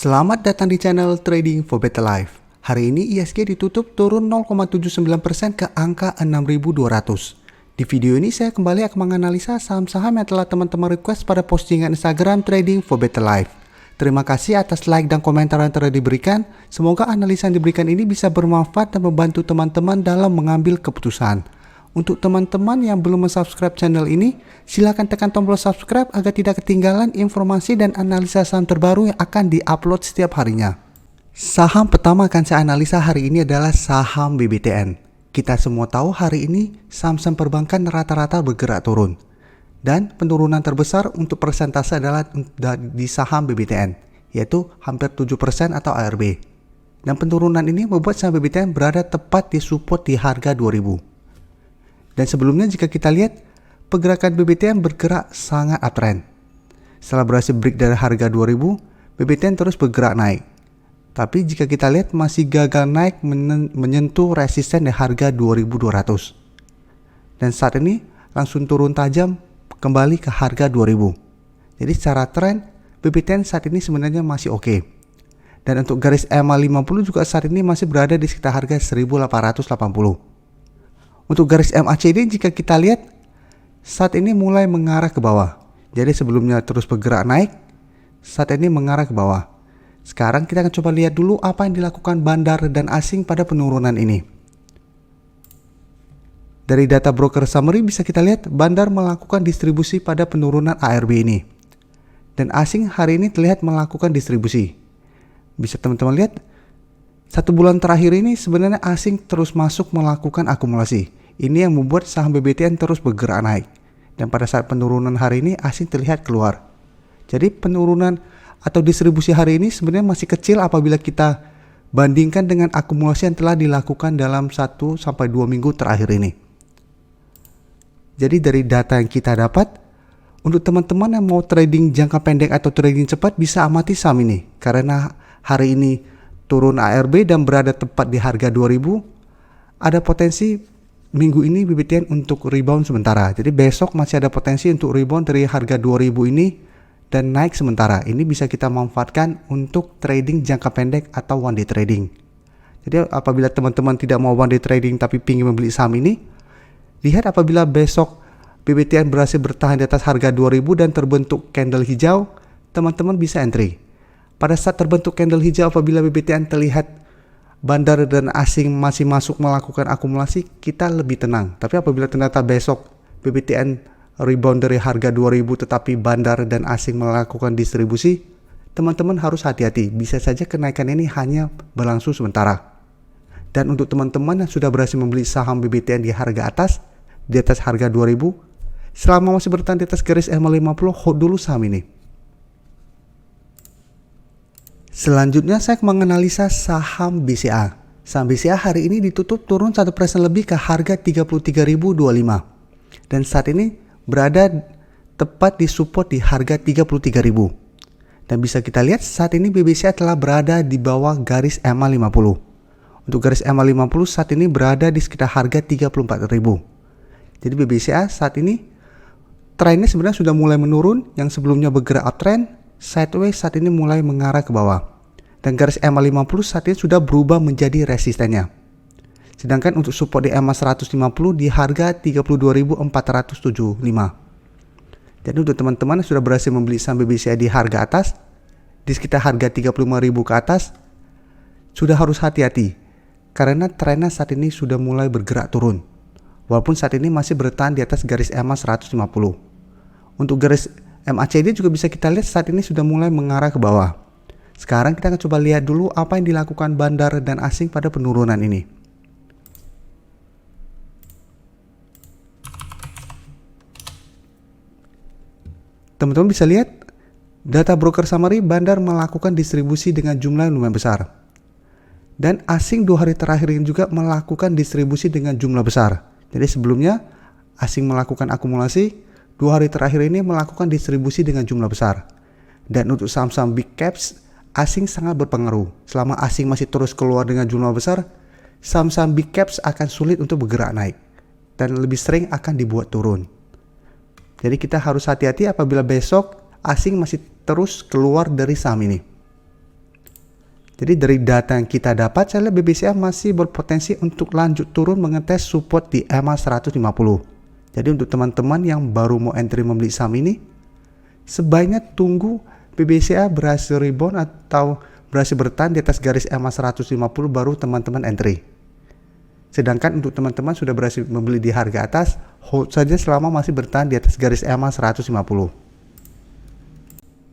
Selamat datang di channel Trading for Better Life. Hari ini ISG ditutup turun 0,79% ke angka 6.200. Di video ini saya kembali akan menganalisa saham-saham yang telah teman-teman request pada postingan Instagram Trading for Better Life. Terima kasih atas like dan komentar yang telah diberikan. Semoga analisa yang diberikan ini bisa bermanfaat dan membantu teman-teman dalam mengambil keputusan. Untuk teman-teman yang belum subscribe channel ini, silakan tekan tombol subscribe agar tidak ketinggalan informasi dan analisa saham terbaru yang akan diupload setiap harinya. Saham pertama akan saya analisa hari ini adalah saham BBTN. Kita semua tahu hari ini saham-saham perbankan rata-rata bergerak turun. Dan penurunan terbesar untuk persentase adalah di saham BBTN, yaitu hampir 7% atau ARB. Dan penurunan ini membuat saham BBTN berada tepat di support di harga 2000. Dan sebelumnya jika kita lihat, pergerakan BBTN bergerak sangat uptrend. Setelah berhasil break dari harga 2000, BBTN terus bergerak naik. Tapi jika kita lihat masih gagal naik menyentuh resisten di harga 2200. Dan saat ini langsung turun tajam kembali ke harga 2000. Jadi secara tren, BBTN saat ini sebenarnya masih oke. Dan untuk garis EMA 50 juga saat ini masih berada di sekitar harga 1880. Untuk garis MACD jika kita lihat saat ini mulai mengarah ke bawah. Jadi sebelumnya terus bergerak naik, saat ini mengarah ke bawah. Sekarang kita akan coba lihat dulu apa yang dilakukan bandar dan asing pada penurunan ini. Dari data broker summary bisa kita lihat bandar melakukan distribusi pada penurunan ARB ini. Dan asing hari ini terlihat melakukan distribusi. Bisa teman-teman lihat, 1 bulan terakhir ini sebenarnya asing terus masuk melakukan akumulasi. Ini yang membuat saham BBTN terus bergerak naik. Dan pada saat penurunan hari ini asing terlihat keluar. Jadi penurunan atau distribusi hari ini sebenarnya masih kecil apabila kita bandingkan dengan akumulasi yang telah dilakukan dalam 1-2 minggu terakhir ini. Jadi dari data yang kita dapat, untuk teman-teman yang mau trading jangka pendek atau trading cepat bisa amati saham ini. Karena hari ini turun ARB dan berada tepat di harga 2000, ada potensi minggu ini BBTN untuk rebound sementara. Jadi besok masih ada potensi untuk rebound dari harga 2000 ini dan naik sementara. Ini bisa kita manfaatkan untuk trading jangka pendek atau one day trading. Jadi apabila teman-teman tidak mau one day trading tapi ingin membeli saham ini, lihat apabila besok BBTN berhasil bertahan di atas harga 2000 dan terbentuk candle hijau, teman-teman bisa entry. Pada saat terbentuk candle hijau apabila BBTN terlihat bandar dan asing masih masuk melakukan akumulasi, kita lebih tenang. Tapi apabila ternyata besok BBTN rebound dari harga 2000 tetapi bandar dan asing melakukan distribusi, teman-teman harus hati-hati. Bisa saja kenaikan ini hanya berlangsung sementara. Dan untuk teman-teman yang sudah berhasil membeli saham BBTN di atas harga 2000, selama masih bertahan di atas garis EMA 50, hold dulu saham ini. Selanjutnya saya menganalisa saham BCA. Saham BCA hari ini ditutup turun 1% lebih ke harga 33.025. Dan saat ini berada tepat di support di harga 33.000. Dan bisa kita lihat saat ini BCA telah berada di bawah garis EMA 50. Untuk garis EMA 50 saat ini berada di sekitar harga 34.000. Jadi BCA saat ini trennya sebenarnya sudah mulai menurun. Yang sebelumnya bergerak uptrend, sideways saat ini mulai mengarah ke bawah. Dan garis EMA 50 saat ini sudah berubah menjadi resistennya. Sedangkan untuk support di EMA 150 di harga 32.475. Jadi untuk teman-teman yang sudah berhasil membeli saham BCA di harga atas, di sekitar harga 35.000 ke atas, sudah harus hati-hati. Karena trennya saat ini sudah mulai bergerak turun. Walaupun saat ini masih bertahan di atas garis EMA 150. Untuk garis MACD juga bisa kita lihat saat ini sudah mulai mengarah ke bawah. Sekarang kita akan coba lihat dulu apa yang dilakukan bandar dan asing pada penurunan ini. Teman-teman bisa lihat data broker summary, bandar melakukan distribusi dengan jumlah yang lumayan besar. Dan asing 2 hari terakhir ini juga melakukan distribusi dengan jumlah besar. Jadi sebelumnya asing melakukan akumulasi, 2 hari terakhir ini melakukan distribusi dengan jumlah besar. Dan untuk saham-saham big caps, asing sangat berpengaruh. Selama asing masih terus keluar dengan jumlah besar, saham-saham big caps akan sulit untuk bergerak naik. Dan lebih sering akan dibuat turun. Jadi kita harus hati-hati apabila besok asing masih terus keluar dari saham ini. Jadi dari data yang kita dapat, saya lihat BBCA masih berpotensi untuk lanjut turun mengetes support di EMA 150. Jadi untuk teman-teman yang baru mau entry membeli saham ini, sebaiknya tunggu BBCA berhasil rebound atau berhasil bertahan di atas garis EMA 150 baru teman-teman entry. Sedangkan untuk teman-teman sudah berhasil membeli di harga atas, hold saja selama masih bertahan di atas garis EMA 150.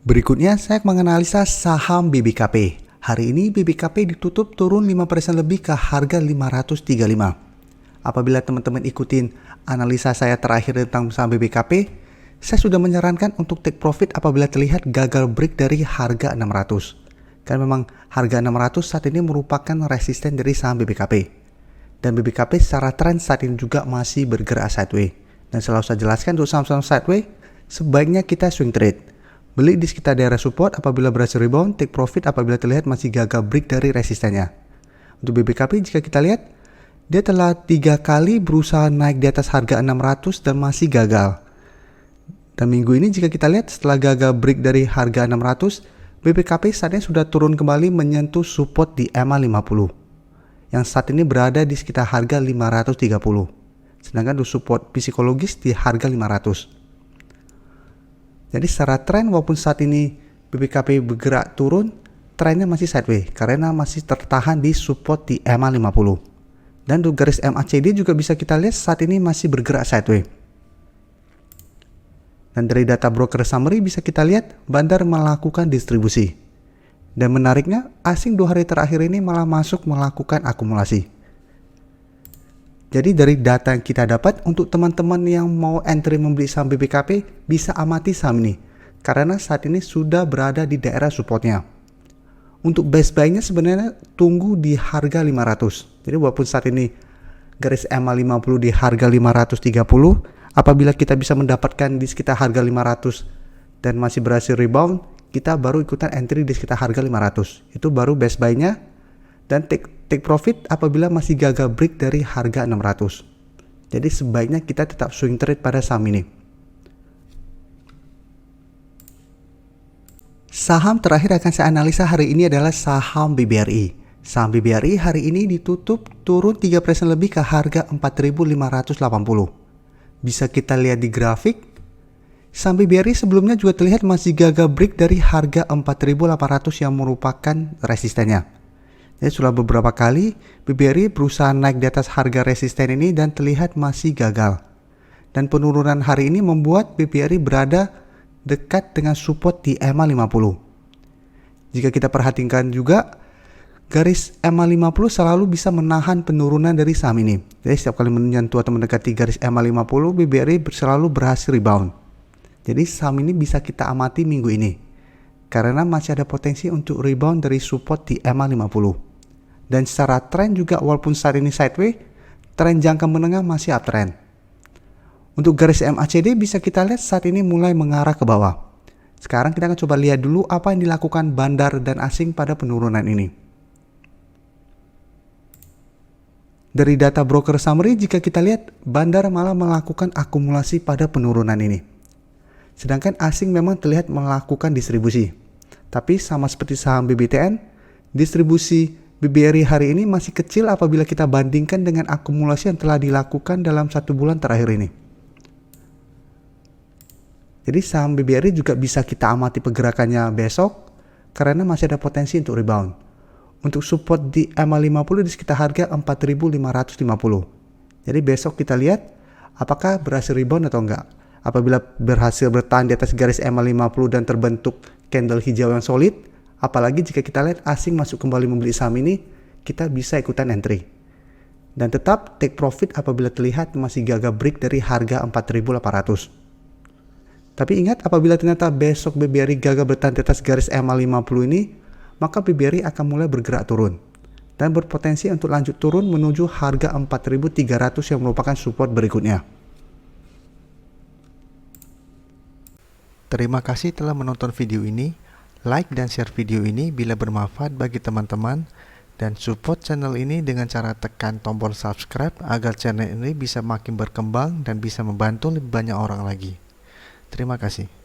Berikutnya saya menganalisa saham BBKP. Hari ini BBKP ditutup turun 5% lebih ke harga 535. Apabila teman-teman ikutin analisa saya terakhir tentang saham BBKP, saya sudah menyarankan untuk take profit apabila terlihat gagal break dari harga 600. Karena memang harga 600 saat ini merupakan resisten dari saham BBKP. Dan BBKP secara tren saat ini juga masih bergerak sideways. Dan selalu saya jelaskan untuk saham-saham sideways, sebaiknya kita swing trade. Beli di sekitar daerah support apabila berhasil rebound, take profit apabila terlihat masih gagal break dari resistennya. Untuk BBKP jika kita lihat, dia telah 3 kali berusaha naik di atas harga 600 dan masih gagal. Dan minggu ini jika kita lihat setelah gagal break dari harga 600, BBKP saatnya sudah turun kembali menyentuh support di EMA 50. Yang saat ini berada di sekitar harga 530. Sedangkan untuk support psikologis di harga 500. Jadi secara tren walaupun saat ini BBKP bergerak turun, trennya masih sideways karena masih tertahan di support di EMA 50. Dan untuk garis MACD juga bisa kita lihat saat ini masih bergerak sideways. Dan dari data broker summary bisa kita lihat Bandar melakukan distribusi. Dan menariknya, asing 2 hari terakhir ini malah masuk melakukan akumulasi. Jadi dari data yang kita dapat, untuk teman-teman yang mau entry membeli saham BBKP, bisa amati saham ini. Karena saat ini sudah berada di daerah supportnya. Untuk best buy-nya sebenarnya tunggu di harga 500. Jadi walaupun saat ini garis EMA 50 di harga 530, apabila kita bisa mendapatkan di sekitar harga 500 dan masih berhasil rebound, kita baru ikutan entry di sekitar harga 500. Itu baru best buy-nya. Dan take profit apabila masih gagal break dari harga 600. Jadi sebaiknya kita tetap swing trade pada saham ini. Saham terakhir akan saya analisa hari ini adalah saham BBRI. Saham BBRI hari ini ditutup turun 3% lebih ke harga 4.580. Bisa kita lihat di grafik. Saham BBRI sebelumnya juga terlihat masih gagal break dari harga 4.800 yang merupakan resistennya. Jadi sudah beberapa kali BBRI berusaha naik di atas harga resisten ini dan terlihat masih gagal. Dan penurunan hari ini membuat BBRI berada dekat dengan support di EMA 50. Jika kita perhatikan juga, garis EMA 50 selalu bisa menahan penurunan dari saham ini. Jadi setiap kali menyentuh atau mendekati garis EMA 50, BBRI selalu berhasil rebound. Jadi saham ini bisa kita amati minggu ini karena masih ada potensi untuk rebound dari support di EMA 50. Dan secara tren juga walaupun saat ini sideways, tren jangka menengah masih uptrend. Untuk garis MACD bisa kita lihat saat ini mulai mengarah ke bawah. Sekarang kita akan coba lihat dulu apa yang dilakukan Bandar dan asing pada penurunan ini. Dari data broker summary jika kita lihat Bandar malah melakukan akumulasi pada penurunan ini. Sedangkan asing memang terlihat melakukan distribusi. Tapi sama seperti saham BBTN, distribusi BBRI hari ini masih kecil apabila kita bandingkan dengan akumulasi yang telah dilakukan dalam 1 bulan terakhir ini. Jadi saham BBRI juga bisa kita amati pergerakannya besok karena masih ada potensi untuk rebound. Untuk support di EMA 50 di sekitar harga 4.550. Jadi besok kita lihat apakah berhasil rebound atau enggak. Apabila berhasil bertahan di atas garis EMA 50 dan terbentuk candle hijau yang solid, apalagi jika kita lihat asing masuk kembali membeli saham ini, kita bisa ikutan entry. Dan tetap take profit apabila terlihat masih gagal break dari harga 4.800. Tapi ingat apabila ternyata besok BBRI gagal bertahan di atas garis EMA 50 ini, maka BBRI akan mulai bergerak turun. Dan berpotensi untuk lanjut turun menuju harga 4.300 yang merupakan support berikutnya. Terima kasih telah menonton video ini. Like dan share video ini bila bermanfaat bagi teman-teman. Dan support channel ini dengan cara tekan tombol subscribe agar channel ini bisa makin berkembang dan bisa membantu lebih banyak orang lagi. Terima kasih.